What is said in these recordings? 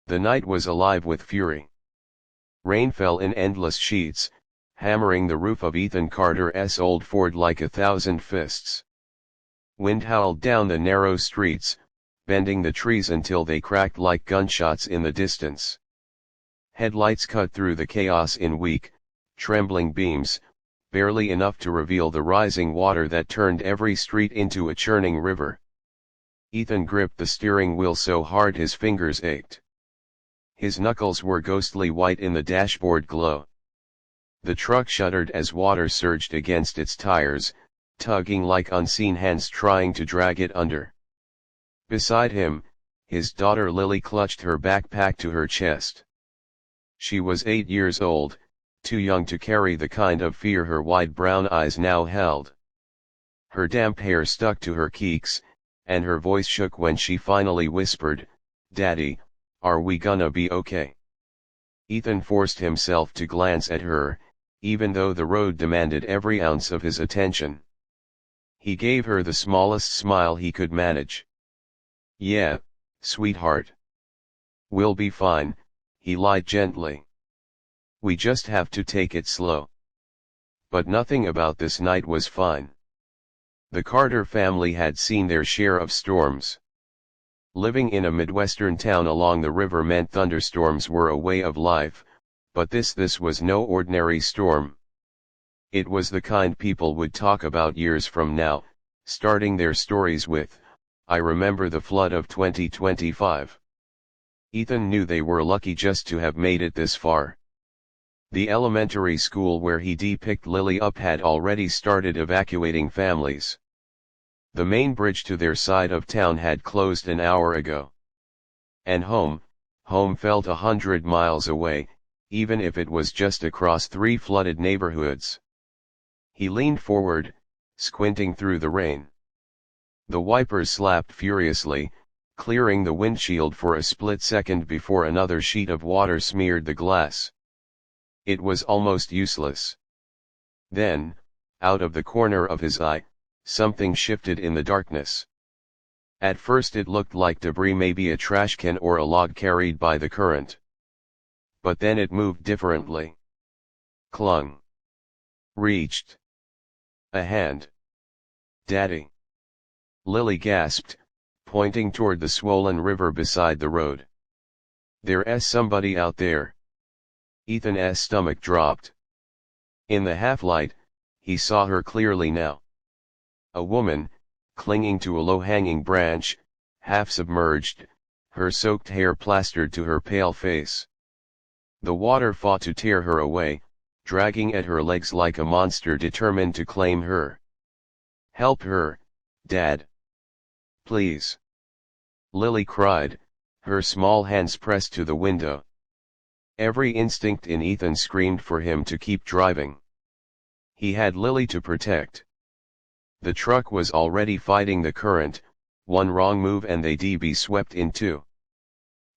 The night was alive with fury. Rain fell in endless sheets, hammering the roof of Ethan Carter's old Ford like 1,000 fists. Wind howled down the narrow streets, bending the trees until they cracked like gunshots in the distance. Headlights cut through the chaos in weak, trembling beams, barely enough to reveal the rising water that turned every street into a churning river. Ethan gripped the steering wheel so hard his fingers ached. His knuckles were ghostly white in the dashboard glow. The truck shuddered as water surged against its tires, tugging like unseen hands trying to drag it under. Beside him, his daughter Lily clutched her backpack to her chest. She was 8 years old, too young to carry the kind of fear her wide brown eyes now held. Her damp hair stuck to her cheeks, and her voice shook when she finally whispered, "Daddy, are we gonna be okay?" Ethan forced himself to glance at her, even though the road demanded every ounce of his attention. He gave her the smallest smile he could manage. "Yeah, sweetheart. We'll be fine," he lied gently. "We just have to take it slow." But nothing about this night was fine. The Carter family had seen their share of storms. Living in a Midwestern town along the river meant thunderstorms were a way of life, but this was no ordinary storm. It was the kind people would talk about years from now, starting their stories with, "I remember the flood of 2025. Ethan knew they were lucky just to have made it this far. The elementary school where he picked Lily up had already started evacuating families. The main bridge to their side of town had closed an hour ago. And home felt 100 miles away, even if it was just across 3 flooded neighborhoods. He leaned forward, squinting through the rain. The wipers slapped furiously, clearing the windshield for a split second before another sheet of water smeared the glass. It was almost useless. Then, out of the corner of his eye, something shifted in the darkness. At first it looked like debris, maybe a trash can or a log carried by the current. But then it moved differently. Clung. Reached. A hand. "Daddy!" Lily gasped, pointing toward the swollen river beside the road. "There's somebody out there." Ethan's stomach dropped. In the half-light, he saw her clearly now. A woman, clinging to a low-hanging branch, half submerged, her soaked hair plastered to her pale face. The water fought to tear her away, dragging at her legs like a monster determined to claim her. "Help her, Dad. Please!" Lily cried, her small hands pressed to the window. Every instinct in Ethan screamed for him to keep driving. He had Lily to protect. The truck was already fighting the current, one wrong move and they'd be swept in two.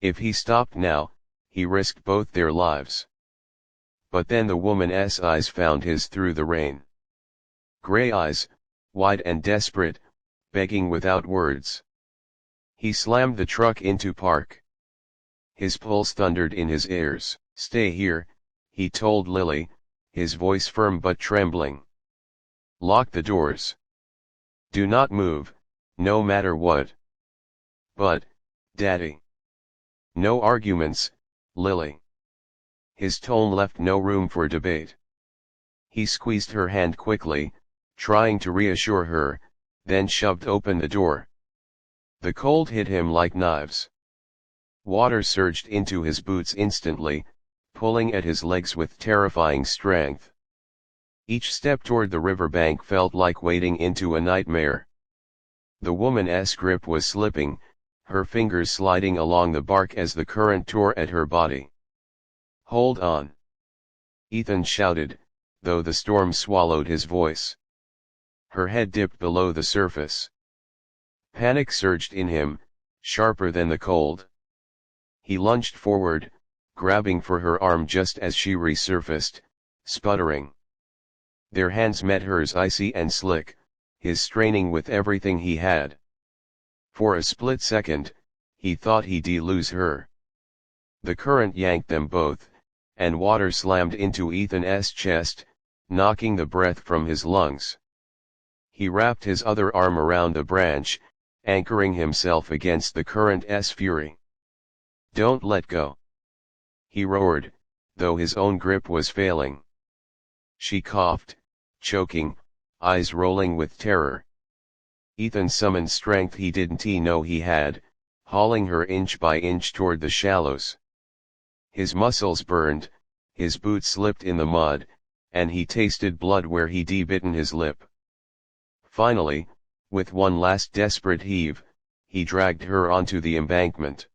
If he stopped now, he risked both their lives. But then the woman's eyes found his through the rain. Gray eyes, wide and desperate, begging without words. He slammed the truck into park. His pulse thundered in his ears. "Stay here," he told Lily, his voice firm but trembling. "Lock the doors. Do not move, no matter what." "But, Daddy." "No arguments, Lily." His tone left no room for debate. He squeezed her hand quickly, trying to reassure her, then shoved open the door. The cold hit him like knives. Water surged into his boots instantly, pulling at his legs with terrifying strength. Each step toward the riverbank felt like wading into a nightmare. The woman's grip was slipping, her fingers sliding along the bark as the current tore at her body. "Hold on!" Ethan shouted, though the storm swallowed his voice. Her head dipped below the surface. Panic surged in him, sharper than the cold. He lunged forward, grabbing for her arm just as she resurfaced, sputtering. Their hands met hers icy and slick, his straining with everything he had. For a split second, he thought he'd lose her. The current yanked them both, and water slammed into Ethan's chest, knocking the breath from his lungs. He wrapped his other arm around the branch, anchoring himself against the current's fury. "Don't let go!" he roared, though his own grip was failing. She coughed, choking, eyes rolling with terror. Ethan summoned strength he didn't know he had, hauling her inch by inch toward the shallows. His muscles burned, his boots slipped in the mud, and he tasted blood where he'd bitten his lip. Finally, with one last desperate heave, he dragged her onto the embankment.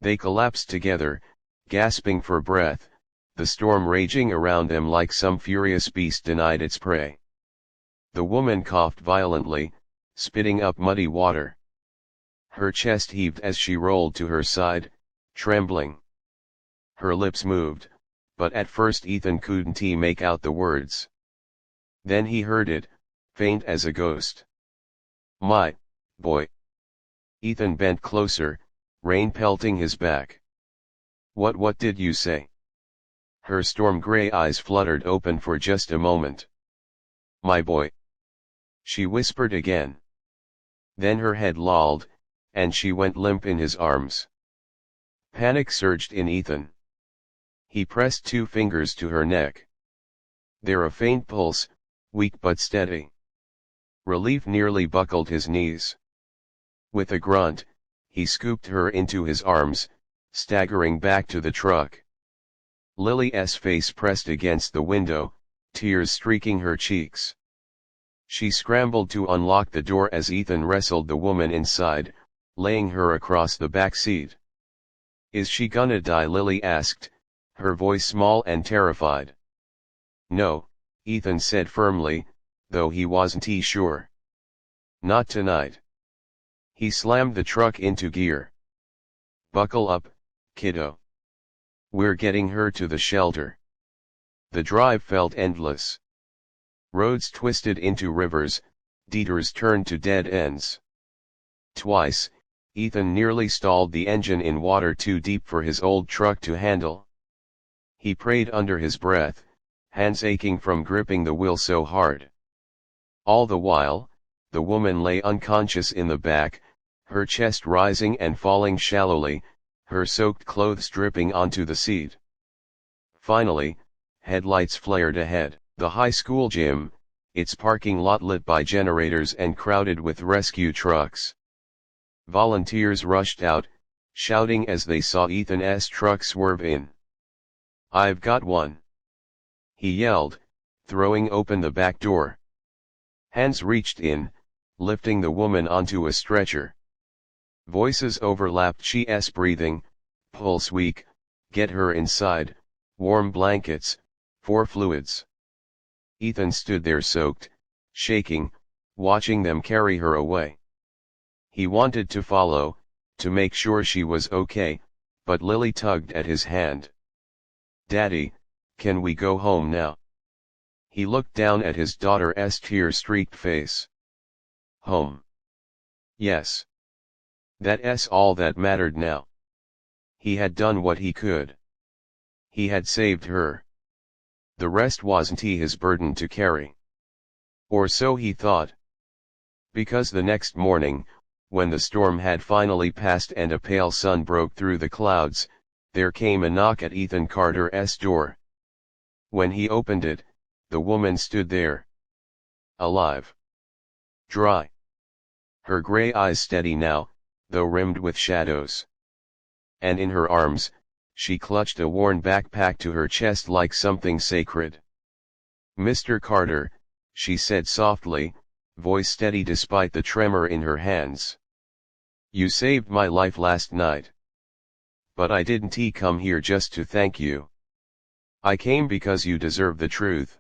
They collapsed together, gasping for breath, the storm raging around them like some furious beast denied its prey. The woman coughed violently, spitting up muddy water. Her chest heaved as she rolled to her side, trembling. Her lips moved, but at first Ethan couldn't make out the words. Then he heard it, faint as a ghost. "My boy." Ethan bent closer, rain pelting his back. What did you say?" Her storm gray eyes fluttered open for just a moment. "My boy," she whispered again. Then her head lolled, and she went limp in his arms. Panic surged in Ethan. He pressed 2 fingers to her neck. There a faint pulse, weak but steady. Relief nearly buckled his knees. With a grunt, he scooped her into his arms, staggering back to the truck. Lily's face pressed against the window, tears streaking her cheeks. She scrambled to unlock the door as Ethan wrestled the woman inside, laying her across the back seat. "Is she gonna die?" Lily asked, her voice small and terrified. "No," Ethan said firmly, though he wasn't sure. "Not tonight." He slammed the truck into gear. "Buckle up, kiddo. We're getting her to the shelter." The drive felt endless. Roads twisted into rivers, detours turned to dead ends. Twice, Ethan nearly stalled the engine in water too deep for his old truck to handle. He prayed under his breath, hands aching from gripping the wheel so hard. All the while, the woman lay unconscious in the back, her chest rising and falling shallowly, her soaked clothes dripping onto the seat. Finally, headlights flared ahead. The high school gym, its parking lot lit by generators and crowded with rescue trucks. Volunteers rushed out, shouting as they saw Ethan's truck swerve in. "I've got one!" he yelled, throwing open the back door. Hands reached in, lifting the woman onto a stretcher. Voices overlapped. She's breathing, pulse weak, get her inside, warm blankets, 4 fluids. Ethan stood there soaked, shaking, watching them carry her away. He wanted to follow, to make sure she was okay, but Lily tugged at his hand. "Daddy, can we go home now?" He looked down at his daughter's tear-streaked face. "Home? Yes. That's all that mattered now." He had done what he could. He had saved her. The rest wasn't his burden to carry. Or so he thought. Because the next morning, when the storm had finally passed and a pale sun broke through the clouds, there came a knock at Ethan Carter's door. When he opened it, the woman stood there. Alive. Dry. Her gray eyes steady now, though rimmed with shadows. And in her arms, she clutched a worn backpack to her chest like something sacred. "Mr. Carter," she said softly, voice steady despite the tremor in her hands. "You saved my life last night. But I didn't come here just to thank you. I came because you deserve the truth."